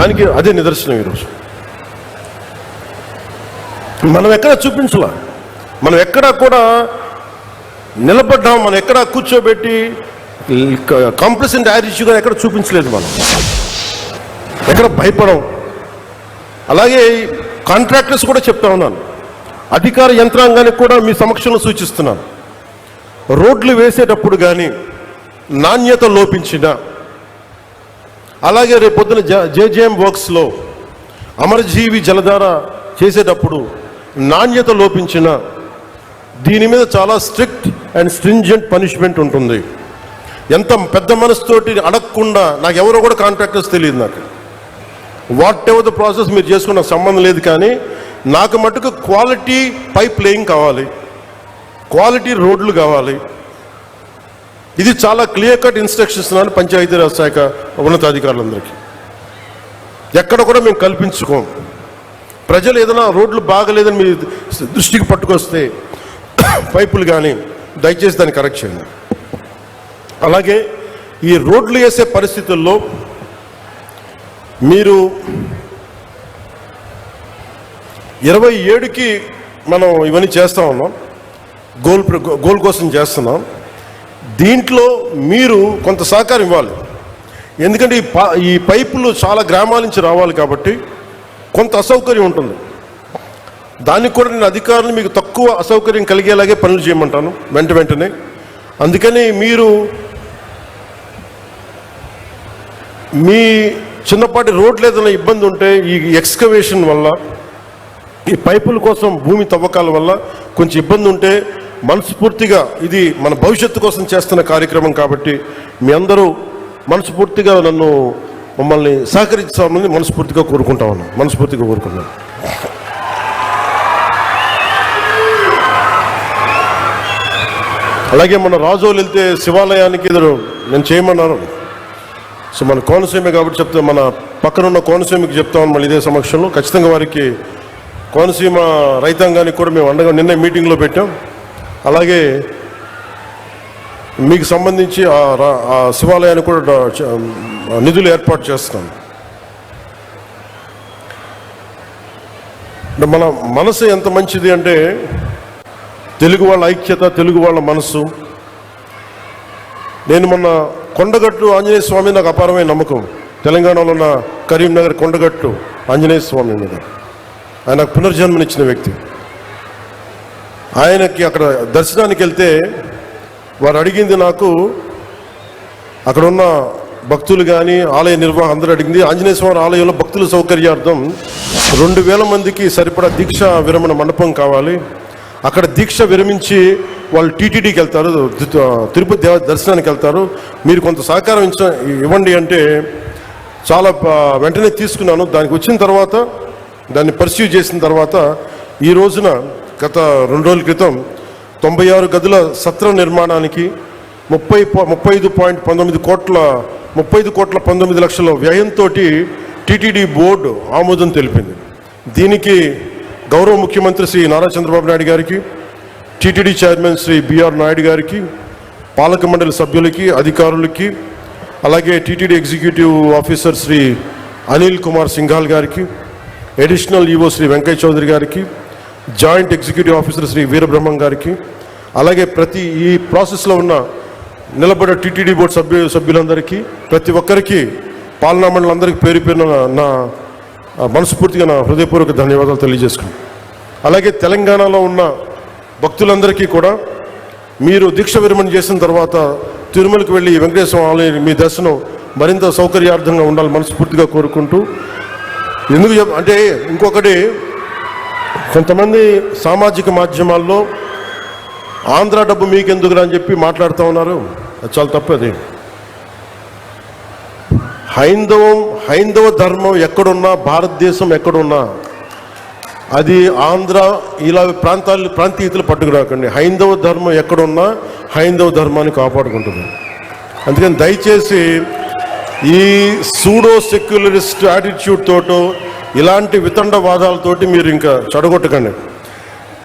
దానికి అదే నిదర్శనం ఈరోజు. మనం ఎక్కడ చూపించలా, మనం ఎక్కడా కూడా నిలబడ్డాం, మనం ఎక్కడ కూర్చోబెట్టి కాంప్లసెంట్ యాటిట్యూడ్గా ఎక్కడ చూపించలేదు, మనం ఎక్కడ భయపడం. అలాగే కాంట్రాక్టర్స్ కూడా చెప్తా ఉన్నాను, అధికార యంత్రాంగానికి కూడా మీ సమక్షంలో సూచిస్తున్నాను, రోడ్లు వేసేటప్పుడు కానీ నాణ్యత లోపించిన, అలాగే రేపొద్దున జేజేఎం వర్క్స్లో అమరజీవి జలధార చేసేటప్పుడు నాణ్యత లోపించిన, దీని మీద చాలా స్ట్రిక్ట్ అండ్ స్ట్రింజెంట్ పనిష్మెంట్ ఉంటుంది. ఎంత పెద్ద మనసుతోటి అడగకుండా, నాకు ఎవరో కూడా కాంట్రాక్టర్స్ తెలియదు, నాకు వాట్ ఎవర్ ద ప్రాసెస్ మీరు చేసుకున్న సంబంధం లేదు, కానీ నాకు మటుకు క్వాలిటీ పైప్ లేయింగ్ కావాలి, క్వాలిటీ రోడ్లు కావాలి. ఇది చాలా క్లియర్ కట్ ఇన్స్ట్రక్షన్స్ ఇస్తున్నాను పంచాయతీరాజ్ శాఖ ఉన్నతాధికారులందరికీ. ఎక్కడ కూడా మేము కల్పించుకోం. ప్రజలు ఏదైనా రోడ్లు బాగలేదని మీ దృష్టికి పట్టుకొస్తే పైపులు కానీ దయచేసి దాన్ని కరెక్ట్ చేయండి. అలాగే ఈ రోడ్లు వేసే పరిస్థితుల్లో మీరు 27కి మనం ఇవన్నీ చేస్తూ ఉన్నాం, గోల్ కోసం చేస్తున్నాం. దీంట్లో మీరు కొంత సహకారం ఇవ్వాలి, ఎందుకంటే ఈ పైపులు చాలా గ్రామాల నుంచి రావాలి కాబట్టి కొంత అసౌకర్యం ఉంటుంది. దానికి కూడా నేను అధికారులు మీకు తక్కువ అసౌకర్యం కలిగేలాగే పనులు చేయమంటాను వెంటనే. అందుకని మీరు మీ చిన్నపాటి రోడ్లు ఏదైనా ఇబ్బంది ఉంటే ఈ ఎక్స్కవేషన్ వల్ల, ఈ పైపుల కోసం భూమి తవ్వకాల వల్ల కొంచెం ఇబ్బంది ఉంటే మనస్ఫూర్తిగా, ఇది మన భవిష్యత్తు కోసం చేస్తున్న కార్యక్రమం కాబట్టి మీ అందరూ మనస్ఫూర్తిగా మమ్మల్ని సహకరించామని మనస్ఫూర్తిగా కోరుకుంటున్నాను. అలాగే మన రాజోలు వెళ్తే శివాలయానికి నేను చేయమన్నారు. సో మన కోనసీమ కాబట్టి చెప్తే, మన పక్కనున్న కోనసీమకి చెప్తామని మళ్ళీ ఇదే సమక్షంలో ఖచ్చితంగా వారికి, కోనసీమ రైతాంగానికి కూడా మేము అండగా నిన్న మీటింగ్లో పెట్టాం. అలాగే మీకు సంబంధించి ఆ శివాలయానికి కూడా నిధులు ఏర్పాటు చేస్తున్నాం. మన మనసు ఎంత మంచిది అంటే, తెలుగు వాళ్ళ ఐక్యత, తెలుగు వాళ్ళ మనసు. నేను మొన్న కొండగట్టు ఆంజనేయ స్వామి నాకు అపారమైన నమ్మకం. తెలంగాణలో ఉన్న కరీంనగర్ కొండగట్టు ఆంజనేయ స్వామి మీద ఆయన పునర్జన్మనిచ్చిన వ్యక్తి. ఆయనకి అక్కడ దర్శనానికి వెళ్తే వారు అడిగింది, నాకు అక్కడ ఉన్న భక్తులు కానీ ఆలయ నిర్వాహకులు అందరూ అడిగింది, ఆంజనేయ స్వామి ఆలయంలో భక్తుల సౌకర్యార్థం 2000 మందికి సరిపడా దీక్ష విరమణ మండపం కావాలి. అక్కడ దీక్ష విరమించి వాళ్ళు టీటీడీకి వెళ్తారు, తిరుపతి దర్శనానికి వెళ్తారు, మీరు కొంత సహకారం ఇవ్వండి అంటే చాలా వెంటనే తీసుకున్నాను. దానికి వచ్చిన తర్వాత, దాన్ని పర్స్యూ చేసిన తర్వాత, ఈ రోజున గత 2 రోజుల క్రితం 96 గదుల సత్రం నిర్మాణానికి 35 కోట్ల 19 లక్షల వ్యయంతో టీటీడీ బోర్డు ఆమోదం తెలిపింది. దీనికి గౌరవ ముఖ్యమంత్రి శ్రీ నారా చంద్రబాబు నాయుడు గారికి, TTD chairman Shri BR Naidu గారికి, పాలక మండలి సభ్యులకి, అధికారులకి, అలాగే TTD executive officer Shri Anil Kumar Singhal గారికి, అడిషనల్ ఈవో శ్రీ వెంకయ్య చౌదరి గారికి, joint executive officer Shri Veerabrahmam గారికి, అలాగే ప్రతి ఈ ప్రాసెస్లో ఉన్న నిలబడ్డ టీటీడీ బోర్డు సభ్యులందరికీ, ప్రతి ఒక్కరికి, పాలనా మండలందరికీ పేరు పేరున నా మనస్ఫూర్తిగా నా హృదయపూర్వక ధన్యవాదాలు తెలియజేసుకున్నాను. అలాగే తెలంగాణలో ఉన్న భక్తులందరికీ కూడా మీరు దీక్ష విరమణ చేసిన తర్వాత తిరుమలకు వెళ్ళి వెంకటేశ్వర ఆలయం మీ దర్శనం మరింత సౌకర్యార్థంగా ఉండాలని మనస్ఫూర్తిగా కోరుకుంటూ, ఎందుకు అంటే ఇంకొకటి, కొంతమంది సామాజిక మాధ్యమాల్లో ఆంధ్ర డబ్బు మీకెందుకురా అని చెప్పి మాట్లాడుతూ ఉన్నారు. అది చాలా తప్పది. హైందవ ధర్మం ఎక్కడున్నా, భారతదేశం ఎక్కడున్నా, అది ఆంధ్ర ఇలా ప్రాంతీయతలు పట్టుకురాకండి. హైందవ ధర్మం ఎక్కడున్నా హైందవ ధర్మాన్ని కాపాడుకుంటుంది. అందుకని దయచేసి ఈ సూడో సెక్యులరిస్ట్ యాటిట్యూడ్ తోటో, ఇలాంటి వితండవాదాలతోటి మీరు ఇంకా చెడగొట్టకండి.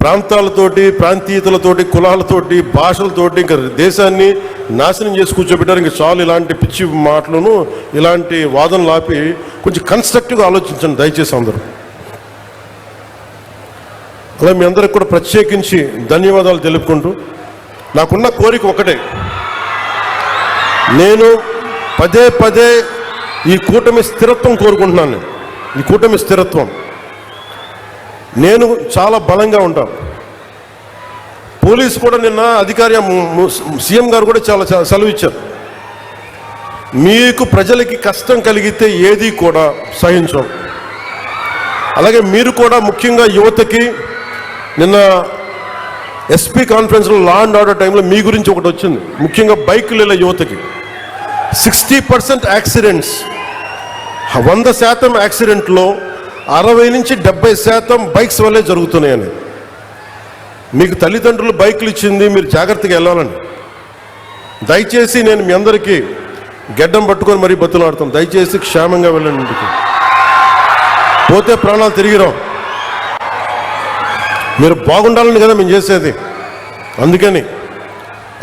ప్రాంతాలతోటి, ప్రాంతీయతలతోటి, కులాలతోటి, భాషలతోటి ఇంకా దేశాన్ని నాశనం చేసి కూర్చోబెట్టారు. ఇంకా చాలు ఇలాంటి పిచ్చి మాటలను, ఇలాంటి వాదనలు ఆపి కొంచెం కన్స్ట్రక్టివ్గా ఆలోచించండి దయచేసి అందరూ. అలా మీ అందరికి కూడా ప్రత్యేకించి ధన్యవాదాలు తెలుపుకుంటూ, నాకున్న కోరిక ఒకటే, నేను పదే పదే ఈ కూటమి స్థిరత్వం కోరుకుంటున్నాను. ఈ కూటమి స్థిరత్వం, నేను చాలా బలంగా ఉంటాను. పోలీసు కూడా నిన్న అధికారి సీఎం గారు కూడా చాలా సెలవు ఇచ్చారు. మీకు ప్రజలకి కష్టం కలిగితే ఏది కూడా సహించం. అలాగే మీరు కూడా ముఖ్యంగా యువతకి, నిన్న ఎస్పీ కాన్ఫరెన్స్లో లా అండ్ ఆర్డర్ టైంలో మీ గురించి ఒకటి వచ్చింది, ముఖ్యంగా బైకులు వెళ్ళే యువతకి 60% యాక్సిడెంట్స్, 100% యాక్సిడెంట్లో 60 నుంచి 70% బైక్స్ వల్లే జరుగుతున్నాయని. మీకు తల్లిదండ్రులు బైకులు ఇచ్చింది, మీరు జాగ్రత్తగా వెళ్ళాలని. దయచేసి నేను మీ అందరికీ గెడ్డం పట్టుకొని మరీ బతులాడుతాను, దయచేసి క్షేమంగా వెళ్ళండి ఇంటికి. పోతే ప్రాణాలు తిరిగిరాం. మీరు బాగుండాలని కదా మేము చేసేది, అందుకని.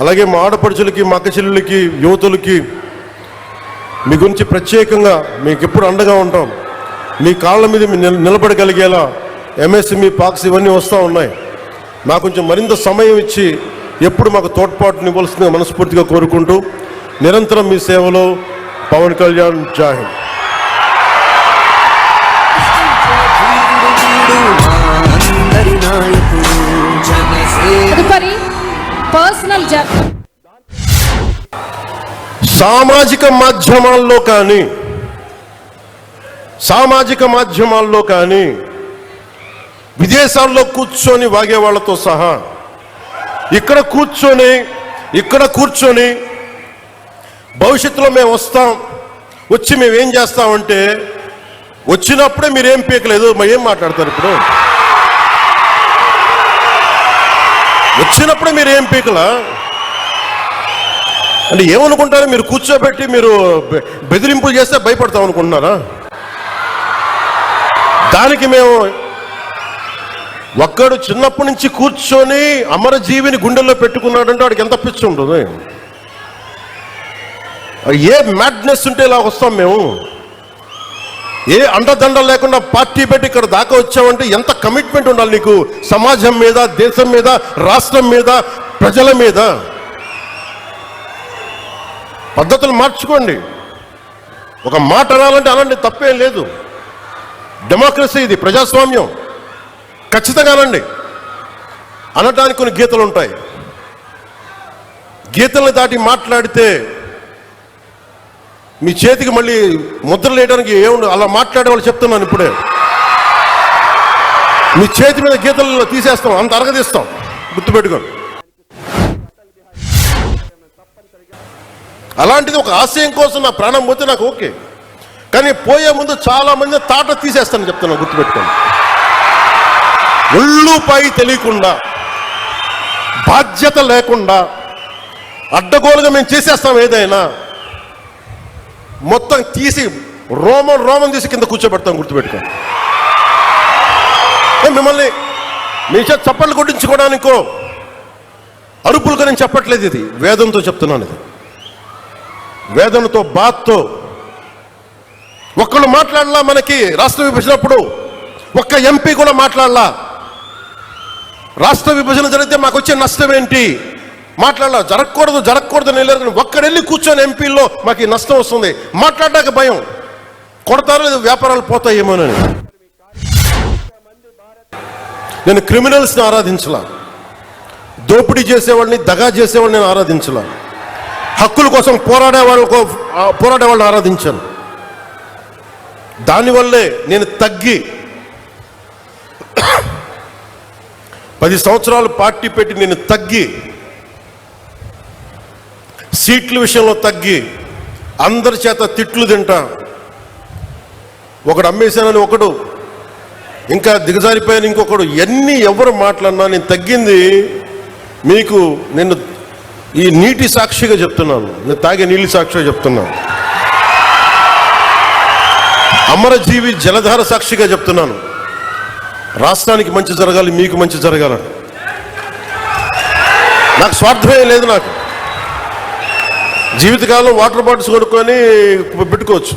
అలాగే మా ఆడపడుచులకి, మా అక్క చెల్లెలకి, యువతులకి మీ గురించి ప్రత్యేకంగా మీకు ఎప్పుడు అండగా ఉంటాం. మీ కాళ్ళ మీద నిలబడగలిగేలా ఎంఎస్ఎంఈ పాక్స్ ఇవన్నీ వస్తూ ఉన్నాయి. నాకు కొంచెం మరింత సమయం ఇచ్చి ఎప్పుడు మాకు తోడ్పాటునివ్వాల్సిందిగా మనస్ఫూర్తిగా కోరుకుంటూ, నిరంతరం మీ సేవలో పవన్ కళ్యాణ్. జై హింద్. సామాజిక మాధ్యమాల్లో కానీ విదేశాల్లో కూర్చొని వాగే వాళ్ళతో సహా ఇక్కడ కూర్చొని భవిష్యత్తులో మేము వస్తాం, వచ్చి మేము ఏం చేస్తామంటే, వచ్చినప్పుడే మీరేం పీకలేదు, ఏం మాట్లాడతారు ఇప్పుడు? వచ్చినప్పుడే మీరు ఏం పీకలా అంటే ఏమనుకుంటారు? మీరు కూర్చోబెట్టి మీరు బెదిరింపులు చేస్తే భయపడతాం అనుకుంటున్నారా? దానికి మేము ఒక్కడు చిన్నప్పటి నుంచి కూర్చొని అమరజీవిని గుండెల్లో పెట్టుకున్నాడంటే వాడికి ఎంత పిచ్చి ఉంటుంది. ఏ మ్యాడ్నెస్ ఉంటే ఇలా వస్తాం మేము. ఏ అండదండ లేకుండా పార్టీ పెట్టి ఇక్కడ దాకా వచ్చామంటే ఎంత కమిట్మెంట్ ఉండాలి నీకు, సమాజం మీద, దేశం మీద, రాష్ట్రం మీద, ప్రజల మీద. పద్ధతులు మార్చుకోండి. ఒక మాట అనాలంటే అలాంటి తప్పేం లేదు. డెమోక్రసీ ఇది, ప్రజాస్వామ్యం. ఖచ్చితంగా అనండి. అనటానికి కొన్ని గీతలు ఉంటాయి. గీతలను దాటి మాట్లాడితే మీ చేతికి మళ్ళీ ముద్రలు వేయడానికి ఏముండదు. అలా మాట్లాడే వాళ్ళు చెప్తున్నాను ఇప్పుడే, మీ చేతి మీద గీతలు తీసేస్తాం, అంత అరగదీస్తాం, గుర్తుపెట్టుకోండి. అలాంటిది ఒక ఆశయం కోసం నా ప్రాణం పోతే నాకు ఓకే, కానీ పోయే ముందు చాలా మంది తాట తీసేస్తానని చెప్తున్నాను, గుర్తుపెట్టుకోండి. ఒళ్ళుపై తెలియకుండా, బాధ్యత లేకుండా, అడ్డగోలుగా మేము చేసేస్తాం ఏదైనా, మొత్తం తీసి రోమం తీసి కింద కూర్చోబెడతాం, గుర్తుపెట్టుకోండి. మిమ్మల్ని మీ చేత చప్పట్లు కొట్టించుకోవడానికో అరుపులుగా నేను చెప్పట్లేదు, ఇది వేదంతో చెప్తున్నాను. ఇది వేదనతో, బాధతో. ఒక్కళ్ళు మాట్లాడలా, మనకి రాష్ట్ర విభజనప్పుడు ఒక్క ఎంపీ కూడా మాట్లాడలా. రాష్ట్ర విభజన జరిగితే మాకు వచ్చే నష్టం ఏంటి మాట్లాడాల. జరగకూడదు నేను ఒక్కడెళ్ళి కూర్చొని ఎంపీల్లో మాకు ఈ నష్టం వస్తుంది మాట్లాడడానికి భయం, కొడతారో లేదు, వ్యాపారాలు పోతాయేమోనని. నేను క్రిమినల్స్ని ఆరాధించలా, దోపిడీ చేసేవాళ్ళని, దగా చేసేవాళ్ళని నేను ఆరాధించలా, హక్కుల కోసం పోరాడే వాళ్ళని ఆరాధించాను. దానివల్లే నేను తగ్గి 10 సంవత్సరాలు పార్టీ పెట్టి నేను తగ్గి, సీట్ల విషయంలో తగ్గి, అందరి చేత తిట్లు తింటా. ఒకడు అమ్మేశానని ఒకడు, ఇంకా దిగజారిపోయాను ఇంకొకడు, ఎవరు మాట్లాడినా నేను తగ్గింది. మీకు నేను ఈ నీటి సాక్షిగా చెప్తున్నాను, నేను తాగే నీళ్ళ సాక్షిగా చెప్తున్నాను, అమరజీవి జలధార సాక్షిగా చెప్తున్నాను. రాష్ట్రానికి మంచి జరగాలి, మీకు మంచి జరగాలని. నాకు స్వార్థమే లేదు. నాకు జీవితకాలం వాటర్ బాటిల్స్ కొనుక్కొని పెట్టుకోవచ్చు.